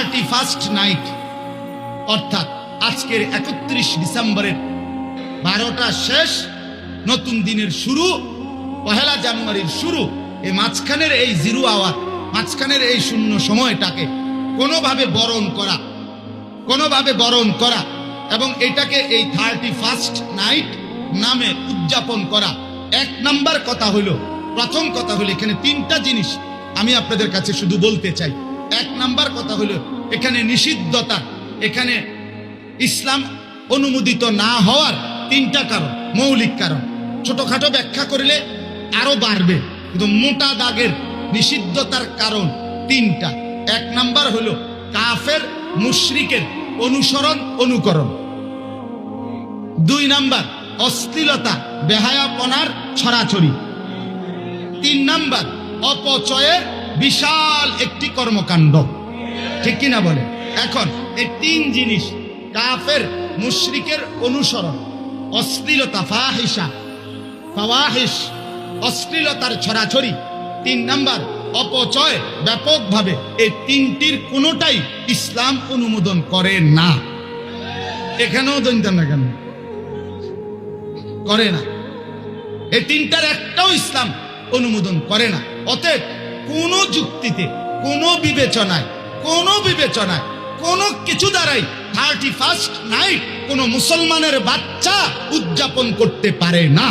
31st night, অর্থাৎ আজকের 31 ডিসেম্বরের 12টা শেষ, নতুন দিনের শুরু, 1 জানুয়ারির শুরু। এই মাঝখানের এই জিরো আওয়ার, মাঝখানের এই শূন্য সময়টাকে কোনোভাবে বরণ করা এবং এটাকে এই 31st নাইট নামে উদযাপন করা। এক নাম্বার কথা হলো, প্রথম কথা হলো, এখানে 3টা জিনিস আমি আপনাদের কাছে শুধু বলতে চাই। এক নাম্বার কথা হলো, এখানে নিষিদ্ধতা, এখানে ইসলাম অনুমোদিত না হওয়ার 3টা কারণ, মৌলিক কারণ। ছোটখাটো ব্যাখ্যা করলে আরো বাড়বে, কিন্তু মোটা দাগের নিষিদ্ধতার কারণ 3টা। এক নাম্বার হলো কাফের মুশরিকের অনুকরণ। 2 নাম্বার অশ্লীলতা বেহায়াপনার ছড়াছড়ি। 3 নাম্বার অপচয়ের বিশাল একটি কর্মকাণ্ড। ঠিক কিনা বলে? এখন এই 3 জিনিস, কাফের মুশরিকের অনুসরণ, অশ্লীলতা, ফাওয়াহিশ, অশ্লীলতার ছড়াছড়ি, 3 নাম্বার অপচয় ব্যাপকভাবে, এই 3টির কোনোটাই ইসলাম অনুমোদন করে না। এখানেও জানতেন না কেন করে না? এই 3টার একটাও ইসলাম অনুমোদন করে না। অতএব কোন যুক্তিতে, কোন বিবেচনায়, কোন কিছু দ্বারাই 31st নাইট কোন মুসলমানের বাচ্চা উদযাপন করতে পারে না।